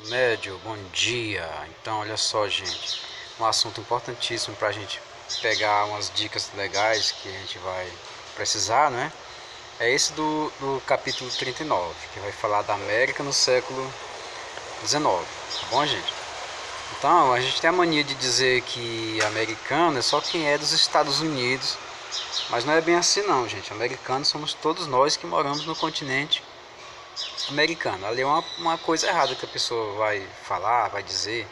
Médio, bom dia. Então, olha só, gente, um assunto importantíssimo para a gente pegar umas dicas legais que a gente vai precisar, né? É esse do capítulo 39, que vai falar da América no século XIX, tá bom, gente? Então, a gente tem a mania de dizer que americano é só quem é dos Estados Unidos, mas não é bem assim não, gente. Americanos somos todos nós que moramos no continente americano. Ali é uma coisa errada que a pessoa vai falar, vai dizer.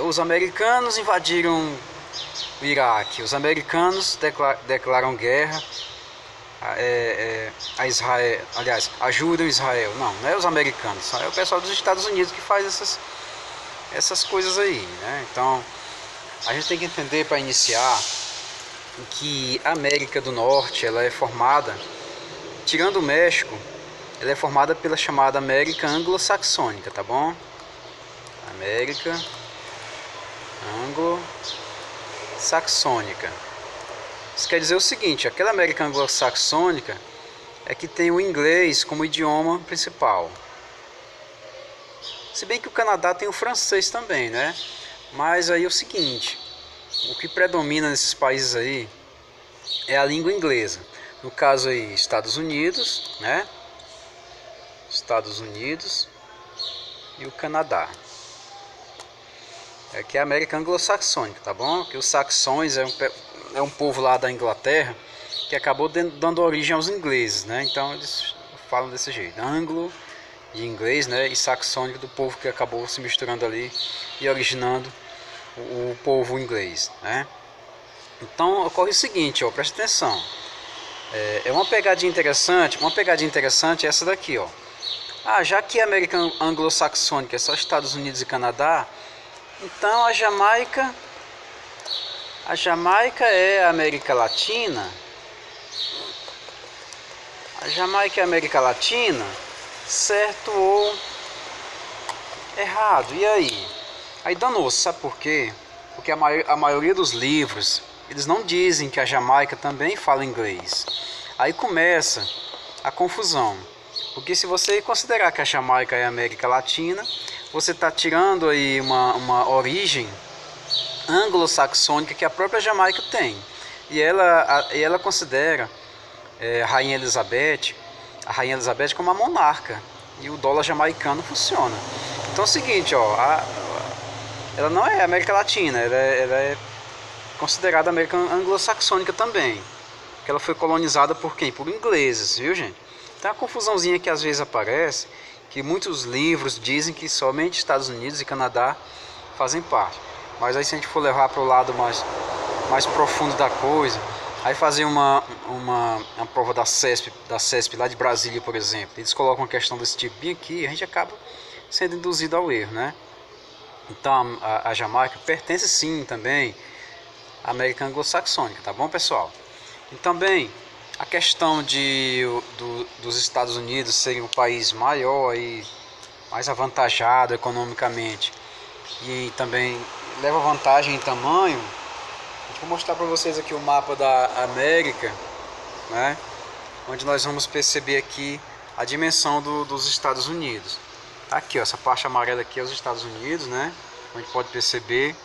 Os americanos invadiram o Iraque, os americanos declaram guerra a Israel, aliás, ajudam Israel. Não, não é os americanos, é o pessoal dos Estados Unidos que faz essas coisas aí, né? Então, a gente tem que entender para iniciar que a América do Norte, ela é formada, tirando o México, ela é formada pela chamada América Anglo-Saxônica, tá bom? América Anglo-Saxônica. Isso quer dizer o seguinte, aquela América Anglo-Saxônica é que tem o inglês como idioma principal. Se bem que o Canadá tem o francês também, né? Mas aí é o seguinte, o que predomina nesses países aí é a língua inglesa. No caso aí, Estados Unidos, né? Estados Unidos e o Canadá. É que é a América Anglo-Saxônica, tá bom? Que os saxões é um povo lá da Inglaterra que acabou dando origem aos ingleses, né? Então eles falam desse jeito, anglo de inglês, né? E saxônico do povo que acabou se misturando ali e originando o povo inglês, né? Então ocorre o seguinte, ó, presta atenção. É uma pegadinha interessante é essa daqui, ó. Já que a América Anglo-Saxônica é só Estados Unidos e Canadá, então a Jamaica é a América Latina. A Jamaica é a América Latina, certo ou errado? E aí? Aí danou-se, sabe por quê? Porque a maioria dos livros, eles não dizem que a Jamaica também fala inglês. Aí começa a confusão. Porque se você considerar que a Jamaica é a América Latina, você está tirando aí uma origem anglo-saxônica que a própria Jamaica tem. E ela considera a Rainha Elizabeth como uma monarca. E o dólar jamaicano funciona. Então é o seguinte, ó, ela não é América Latina, ela é considerada América Anglo-Saxônica também. Que ela foi colonizada por quem? Por ingleses, viu, gente? Tem uma confusãozinha que às vezes aparece, que muitos livros dizem que somente Estados Unidos e Canadá fazem parte. Mas aí se a gente for levar para o lado mais profundo da coisa, aí fazer uma prova da CESP lá de Brasília, por exemplo, eles colocam uma questão desse tipo bem aqui, a gente acaba sendo induzido ao erro, né? Então a Jamaica pertence sim também à América Anglo-Saxônica, tá bom, pessoal? E também a questão dos Estados Unidos serem um país maior e mais avantajado economicamente e também leva vantagem em tamanho. Vou mostrar para vocês aqui o mapa da América, né? Onde nós vamos perceber aqui a dimensão dos Estados Unidos. Aqui, ó, essa parte amarela aqui é os Estados Unidos, né? A gente pode perceber.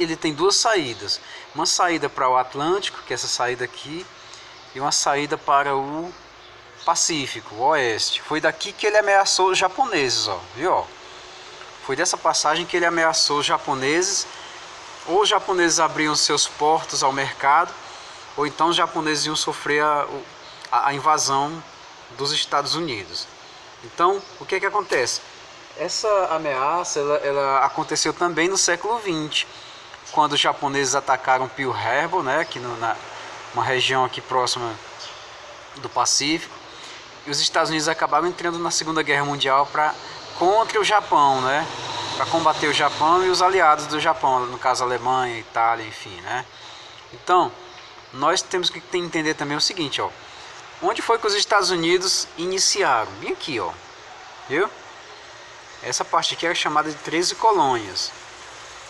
Ele tem duas saídas. Uma saída para o Atlântico, que é essa saída aqui, e uma saída para o Pacífico, o Oeste. Foi daqui que ele ameaçou os japoneses, ó, viu? Foi dessa passagem que ele ameaçou os japoneses. Ou os japoneses abriam seus portos ao mercado, ou então os japoneses iam sofrer a invasão dos Estados Unidos. Então, o que acontece? Essa ameaça ela aconteceu também no século XX, quando os japoneses atacaram Pearl Harbor, né, aqui uma região aqui próxima do Pacífico, e os Estados Unidos acabaram entrando na Segunda Guerra Mundial contra o Japão, né, para combater o Japão e os aliados do Japão, no caso a Alemanha, Itália, enfim, né. Então, nós temos que entender também o seguinte, ó, onde foi que os Estados Unidos iniciaram? Bem aqui, ó, viu? Essa parte aqui é chamada de 13 colônias,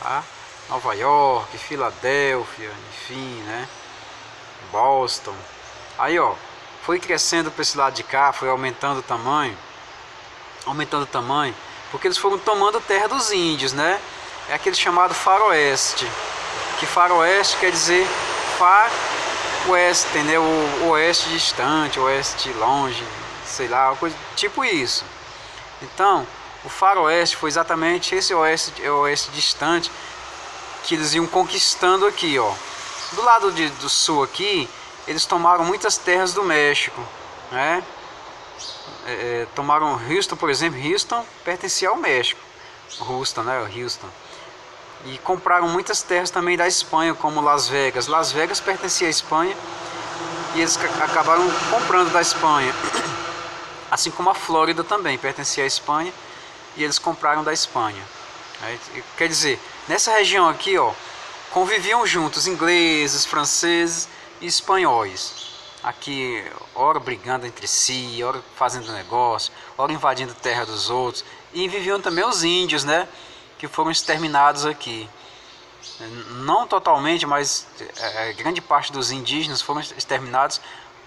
tá? Nova York, Filadélfia, enfim, né? Boston. Aí, ó, foi crescendo para esse lado de cá, foi aumentando o tamanho, porque eles foram tomando terra dos índios, né? É aquele chamado faroeste, que faroeste quer dizer far oeste, né? O oeste distante, o oeste longe, sei lá, coisa tipo isso. Então, o faroeste foi exatamente esse oeste distante que eles iam conquistando aqui, ó. Do lado do sul aqui, eles tomaram muitas terras do México, né? Tomaram Houston, por exemplo. Houston pertencia ao México, Houston, né? Houston. E compraram muitas terras também da Espanha, como Las Vegas. Las Vegas pertencia à Espanha e eles acabaram comprando da Espanha. Assim como a Flórida também pertencia à Espanha e eles compraram da Espanha. Quer dizer, nessa região aqui, ó, conviviam juntos ingleses, franceses e espanhóis. Aqui, ora brigando entre si, ora fazendo negócio, ora invadindo terra dos outros. E viviam também os índios, né? Que foram exterminados aqui. Não totalmente, mas grande parte dos indígenas foram exterminados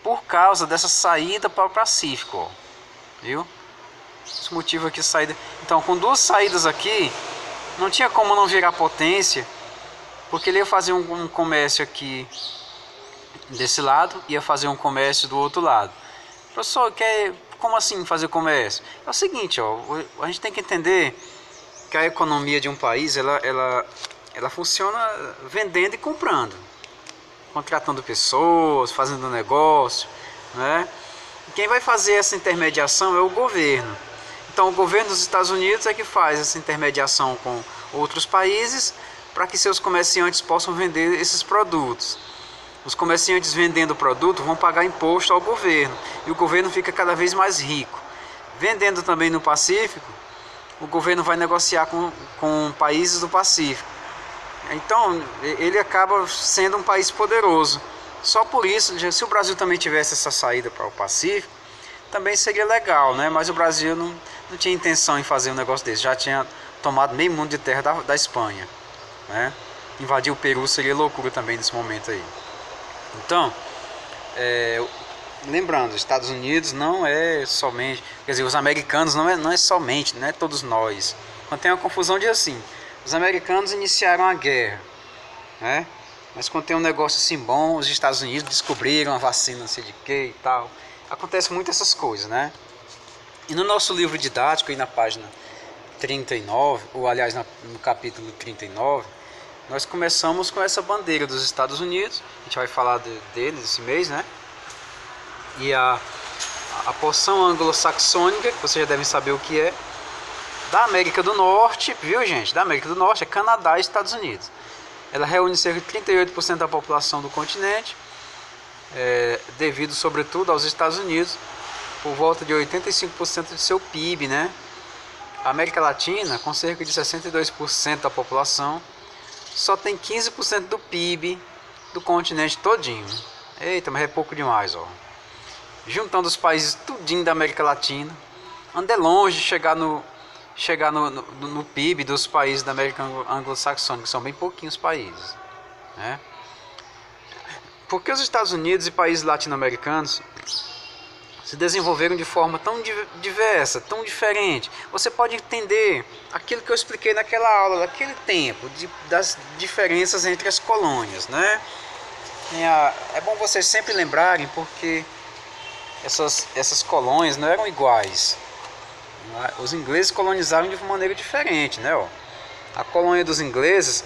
por causa dessa saída para o Pacífico, ó. Viu? Esse motivo aqui, saída. Então, com duas saídas aqui, não tinha como não virar potência, porque ele ia fazer um comércio aqui desse lado, ia fazer um comércio do outro lado. Professor, como assim fazer comércio? É o seguinte, ó, a gente tem que entender que a economia de um país, ela funciona vendendo e comprando, contratando pessoas, fazendo negócio, né? Quem vai fazer essa intermediação é o governo. Então, o governo dos Estados Unidos é que faz essa intermediação com outros países para que seus comerciantes possam vender esses produtos. Os comerciantes vendendo o produto vão pagar imposto ao governo e o governo fica cada vez mais rico. Vendendo também no Pacífico, o governo vai negociar com países do Pacífico. Então, ele acaba sendo um país poderoso. Só por isso, se o Brasil também tivesse essa saída para o Pacífico, também seria legal, né? Mas o Brasil não tinha intenção em fazer um negócio desse. Já tinha tomado meio mundo de terra da Espanha, né? Invadir o Peru seria loucura também nesse momento aí. Então, lembrando, os Estados Unidos não é somente, quer dizer, os americanos não é somente, não é todos nós. Quando tem uma confusão de assim, os americanos iniciaram a guerra, né? Mas quando tem um negócio assim bom, os Estados Unidos descobriram a vacina, não sei de que e tal. Acontece muito essas coisas, né? E no nosso livro didático, aí na página 39, ou aliás no capítulo 39, nós começamos com essa bandeira dos Estados Unidos. A gente vai falar deles esse mês, né? E a porção anglo-saxônica, que vocês já devem saber o que é, da América do Norte, viu, gente? Da América do Norte é Canadá e Estados Unidos. Ela reúne cerca de 38% da população do continente, devido sobretudo aos Estados Unidos, por volta de 85% de seu PIB, né? A América Latina, com cerca de 62% da população, só tem 15% do PIB do continente todinho. Eita, mas é pouco demais, ó. Juntando os países tudinho da América Latina, anda longe de chegar no PIB dos países da América anglo-saxônica, que são bem pouquinhos países, né? Porque os Estados Unidos e países latino-americanos se desenvolveram de forma tão diversa, tão diferente. Você pode entender aquilo que eu expliquei naquela aula, daquele tempo, das diferenças entre as colônias, né? É bom vocês sempre lembrarem, porque essas colônias não eram iguais. Os ingleses colonizaram de uma maneira diferente, né? A colônia dos ingleses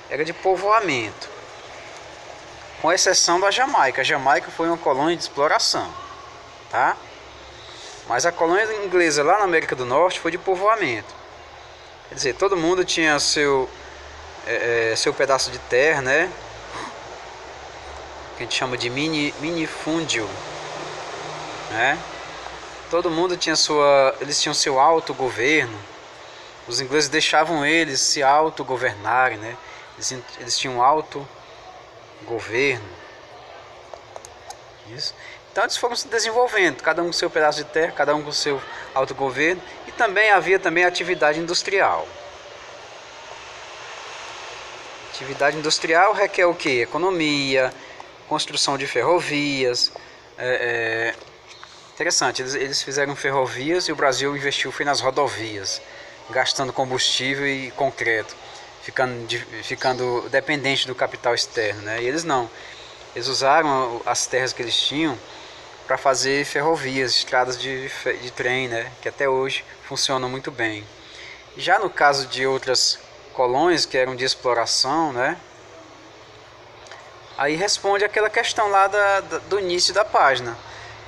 era de povoamento, com exceção da Jamaica. A Jamaica foi uma colônia de exploração, tá? Mas a colônia inglesa lá na América do Norte foi de povoamento. Quer dizer, todo mundo tinha seu pedaço de terra, né? Que a gente chama de minifúndio, né? Todo mundo tinha eles tinham seu autogoverno. Os ingleses deixavam eles se autogovernarem, né? Eles tinham autogoverno. Isso. Então eles foram se desenvolvendo, cada um com seu pedaço de terra, cada um com seu autogoverno, e também havia atividade industrial. Atividade industrial requer o quê? Economia, construção de ferrovias, Interessante, eles fizeram ferrovias e o Brasil investiu foi nas rodovias, gastando combustível e concreto, ficando dependente do capital externo, né? E eles não. Eles usaram as terras que eles tinham para fazer ferrovias, estradas de trem, né? Que até hoje funcionam muito bem. Já no caso de outras colônias que eram de exploração, né? Aí responde aquela questão lá do início da página.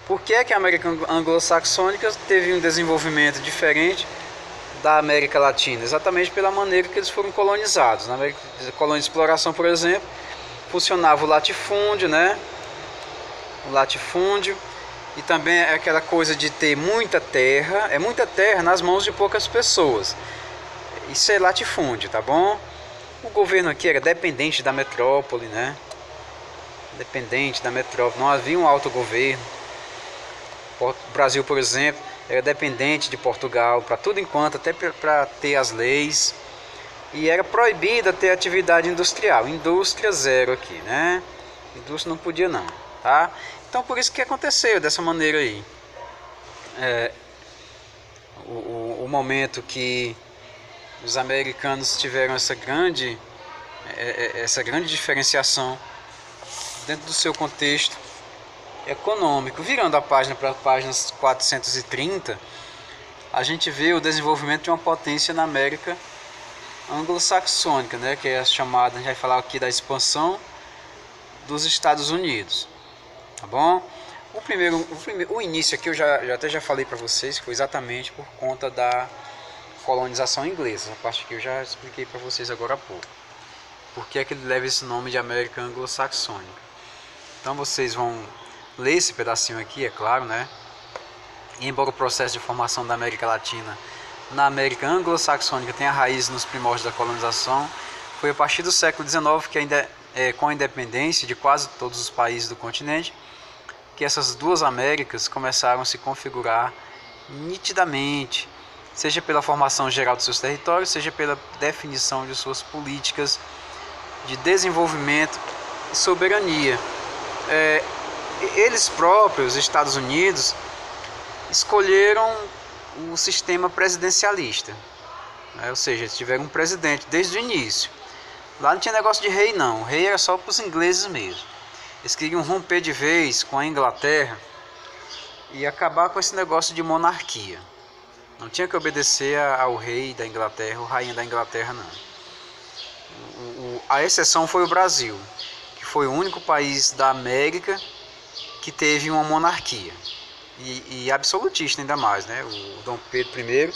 Por que é que a América Anglo-Saxônica teve um desenvolvimento diferente da América Latina? Exatamente pela maneira que eles foram colonizados. Na América, colônia de exploração, por exemplo, funcionava o latifúndio, né? O latifúndio. E também é aquela coisa de ter muita terra nas mãos de poucas pessoas. Isso é latifúndio, tá bom? O governo aqui era dependente da metrópole, né? Dependente da metrópole, não havia um autogoverno. O Brasil, por exemplo, era dependente de Portugal para tudo enquanto, até para ter as leis. E era proibida ter atividade industrial. Indústria zero aqui, né? Indústria não podia não, tá? Então por isso que aconteceu dessa maneira aí. O momento que os americanos tiveram essa grande diferenciação dentro do seu contexto econômico. Virando a página para páginas 430, a gente vê o desenvolvimento de uma potência na América anglo-saxônica, né, que é a chamada, a gente vai falar aqui da expansão dos Estados Unidos, tá bom? O início aqui eu até já falei para vocês que foi exatamente por conta da colonização inglesa, a parte que eu já expliquei para vocês agora há pouco. Por que é que ele leva esse nome de América Anglo-Saxônica? Então vocês vão ler esse pedacinho aqui, é claro, né? E embora o processo de formação da América Latina na América Anglo-Saxônica tenha raiz nos primórdios da colonização, foi a partir do século XIX que com a independência de quase todos os países do continente, que essas duas Américas começaram a se configurar nitidamente, seja pela formação geral dos seus territórios, seja pela definição de suas políticas de desenvolvimento e soberania. Eles próprios, Estados Unidos, escolheram o sistema presidencialista, né? Ou seja, eles tiveram um presidente desde o início. Lá não tinha negócio de rei não, o rei era só para os ingleses mesmo. Eles queriam romper de vez com a Inglaterra e acabar com esse negócio de monarquia. Não tinha que obedecer ao rei da Inglaterra, ou rainha da Inglaterra não. A exceção foi o Brasil, que foi o único país da América que teve uma monarquia. E absolutista ainda mais, né? O Dom Pedro I,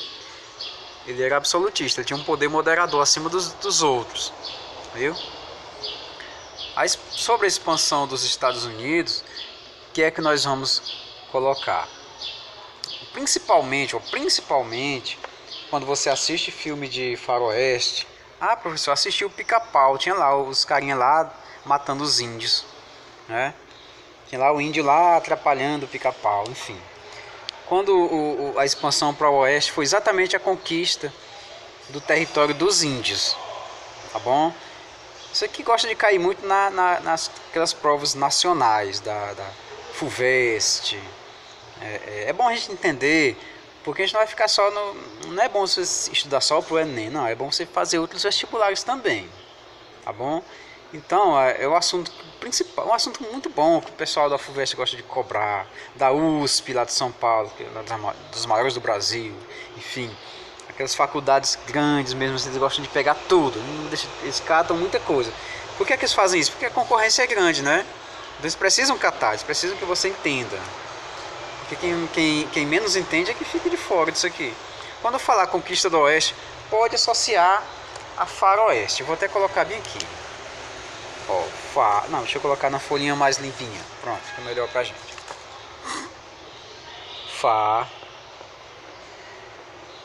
ele era absolutista, ele tinha um poder moderador acima dos outros, viu? Sobre a expansão dos Estados Unidos, o que é que nós vamos colocar? Principalmente, quando você assiste filme de faroeste, professor, assisti o Pica-Pau, tinha lá os carinha lá matando os índios, né? Tinha lá o índio lá atrapalhando o Pica-Pau, enfim. Quando a expansão para o oeste foi exatamente a conquista do território dos índios, tá bom? Isso aqui gosta de cair muito aquelas provas nacionais da FUVEST. É bom a gente entender, porque a gente não vai ficar só não é bom você estudar só pro Enem, não, é bom você fazer outros vestibulares também, tá bom? Então, é um assunto principal, um assunto muito bom que o pessoal da FUVEST gosta de cobrar, da USP lá de São Paulo, que é uma dos maiores do Brasil, enfim, aquelas faculdades grandes mesmo, eles gostam de pegar tudo, eles catam muita coisa. Por que é que eles fazem isso? Porque a concorrência é grande, né? Eles precisam catar, eles precisam que você entenda. Porque quem menos entende é que fica de fora disso aqui. Quando eu falar conquista do Oeste, pode associar a faroeste. Eu vou até colocar bem aqui. Não, deixa eu colocar na folhinha mais limpinha. Pronto, fica melhor pra gente.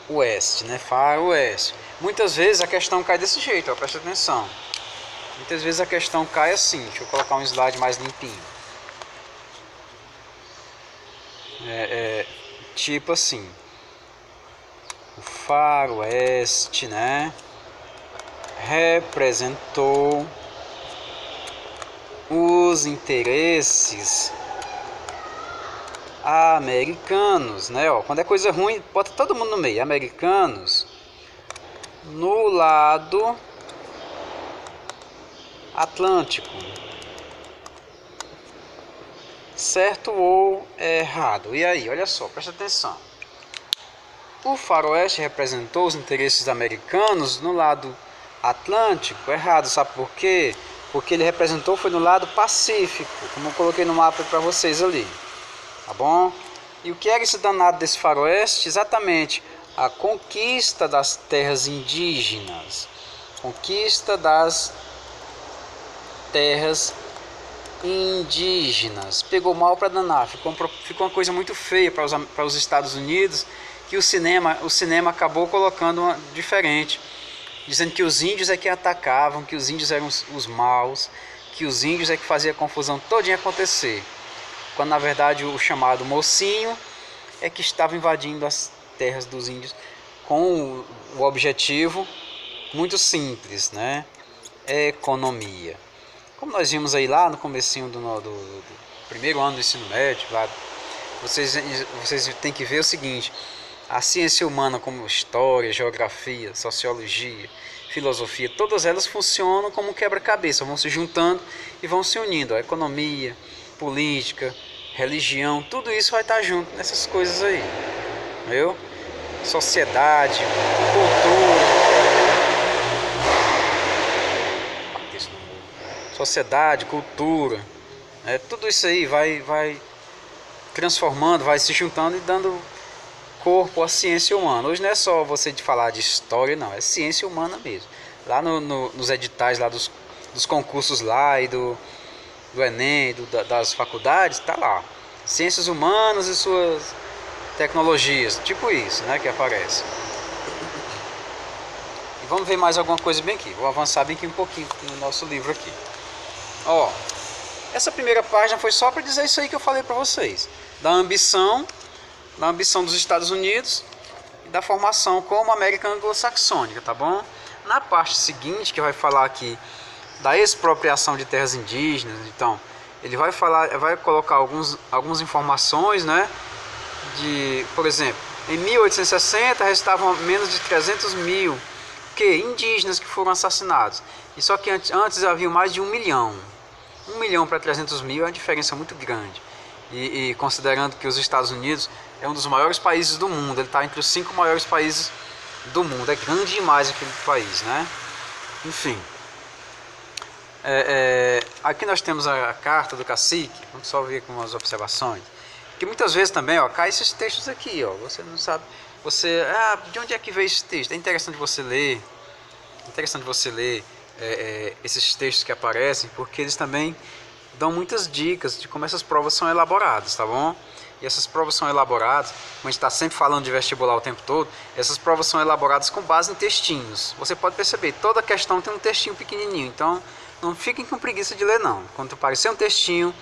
Oeste, né? Faroeste. Muitas vezes a questão cai desse jeito, ó, presta atenção. Muitas vezes a questão cai assim. Deixa eu colocar um slide mais limpinho. Tipo assim, o faroeste, né, representou os interesses americanos, né? Ó, quando é coisa ruim, bota todo mundo no meio. Americanos no lado Atlântico. Certo ou errado? E aí, olha só, presta atenção. O faroeste representou os interesses americanos no lado Atlântico? Errado, sabe por quê? Porque ele representou foi no lado Pacífico, como eu coloquei no mapa para vocês ali. Tá bom? E o que era esse danado desse faroeste? Exatamente a conquista das terras indígenas. Conquista das terras indígenas. Pegou mal para danar, ficou uma coisa muito feia para os Estados Unidos, que o cinema acabou colocando uma diferente, dizendo que os índios é que atacavam, que os índios eram os maus, que os índios é que fazia a confusão todinha acontecer, quando na verdade o chamado mocinho é que estava invadindo as terras dos índios com o objetivo muito simples, né? Economia. Como nós vimos aí lá no comecinho do primeiro ano do ensino médio, lá, vocês têm que ver o seguinte: a ciência humana, como história, geografia, sociologia, filosofia, todas elas funcionam como um quebra-cabeça, vão se juntando e vão se unindo. A economia, política, religião, tudo isso vai estar junto nessas coisas aí, viu? Sociedade, cultura, né? Tudo isso aí vai transformando, vai se juntando e dando corpo à ciência humana. Hoje não é só você de falar de história, não, é ciência humana mesmo. Lá nos editais lá dos concursos lá e do Enem, das faculdades, tá lá. Ciências humanas e suas tecnologias, tipo isso, né, que aparece. E vamos ver mais alguma coisa bem aqui. Vou avançar bem aqui um pouquinho no nosso livro aqui. Ó, essa primeira página foi só para dizer isso aí que eu falei para vocês, da ambição dos Estados Unidos e da formação como América Anglo-Saxônica, tá bom? Na parte seguinte, que vai falar aqui da expropriação de terras indígenas, então ele vai colocar algumas informações, né? Por exemplo, em 1860 restavam menos de 300 mil indígenas que foram assassinados. E só que antes havia mais de 1 milhão. 1 milhão para 300 mil é uma diferença muito grande. E considerando que os Estados Unidos é um dos maiores países do mundo, ele está entre os 5 maiores países do mundo. É grande demais aquele país, né? Enfim. Aqui nós temos a carta do cacique. Vamos só ver com umas observações. Que muitas vezes também, ó, cai esses textos aqui, ó. Você não sabe. De onde é que veio esse texto? É interessante você ler. Esses textos que aparecem, porque eles também dão muitas dicas de como essas provas são elaboradas, tá bom? E essas provas são elaboradas, como a gente está sempre falando de vestibular o tempo todo, essas provas são elaboradas com base em textinhos. Você pode perceber, toda questão tem um textinho pequenininho, então não fiquem com preguiça de ler não. Quando aparecer um textinho,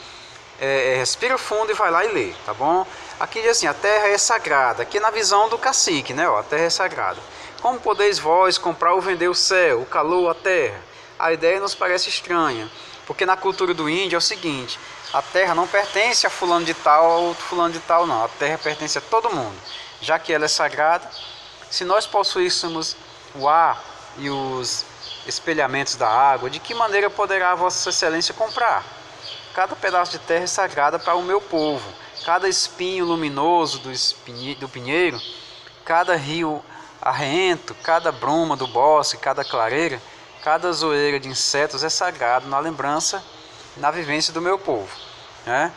respira fundo e vai lá e lê, tá bom? Aqui diz assim: a terra é sagrada. Aqui na visão do cacique, né? Ó, a terra é sagrada. Como podeis vós comprar ou vender o céu, o calor, a terra? A ideia nos parece estranha, porque na cultura do índio é o seguinte: a terra não pertence a fulano de tal ou outro fulano de tal, não. A terra pertence a todo mundo, já que ela é sagrada. Se nós possuíssemos o ar e os espelhamentos da água, de que maneira poderá Vossa Excelência comprar? Cada pedaço de terra é sagrada para o meu povo. Cada espinho luminoso do pinheiro, cada rio arrento, cada bruma do bosque, cada clareira, cada zoeira de insetos é sagrado na lembrança, na vivência do meu povo, né?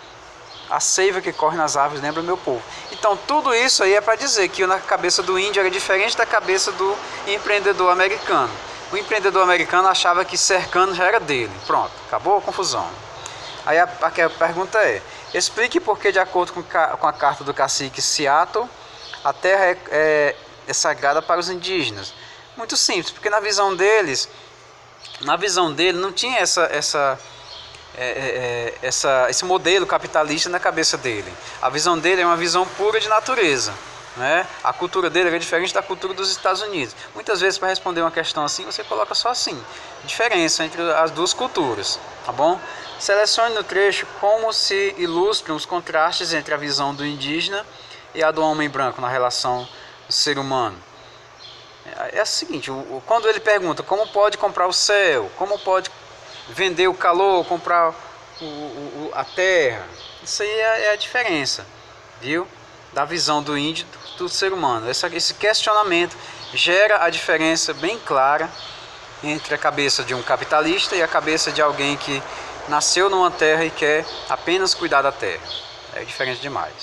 A seiva que corre nas árvores lembra o meu povo. Então tudo isso aí é para dizer que na cabeça do índio era diferente da cabeça do empreendedor americano. O empreendedor americano achava que cercando já era dele. Pronto, acabou a confusão. Aí a pergunta é: explique por que, de acordo com a carta do cacique Seattle, a terra é sagrada para os indígenas. Muito simples, porque na visão dele não tinha esse modelo capitalista na cabeça dele. A visão dele é uma visão pura de natureza. né? A cultura dele é diferente da cultura dos Estados Unidos. Muitas vezes, para responder uma questão assim, você coloca só assim: diferença entre as duas culturas, tá bom? Selecione no trecho como se ilustram os contrastes entre a visão do indígena e a do homem branco na relação do ser humano. É o seguinte: quando ele pergunta como pode comprar o céu, como pode vender o calor, comprar a terra, isso aí é a diferença, viu? Da visão do índio do ser humano. Esse questionamento gera a diferença bem clara entre a cabeça de um capitalista e a cabeça de alguém que nasceu numa terra e quer apenas cuidar da terra. É diferente demais.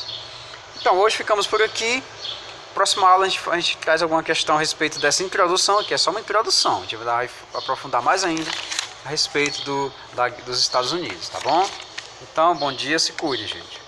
Então hoje ficamos por aqui. Próxima aula a gente traz alguma questão a respeito dessa introdução, que é só uma introdução. A gente vai aprofundar mais ainda a respeito dos Estados Unidos, tá bom? Então, bom dia, se cuide, gente.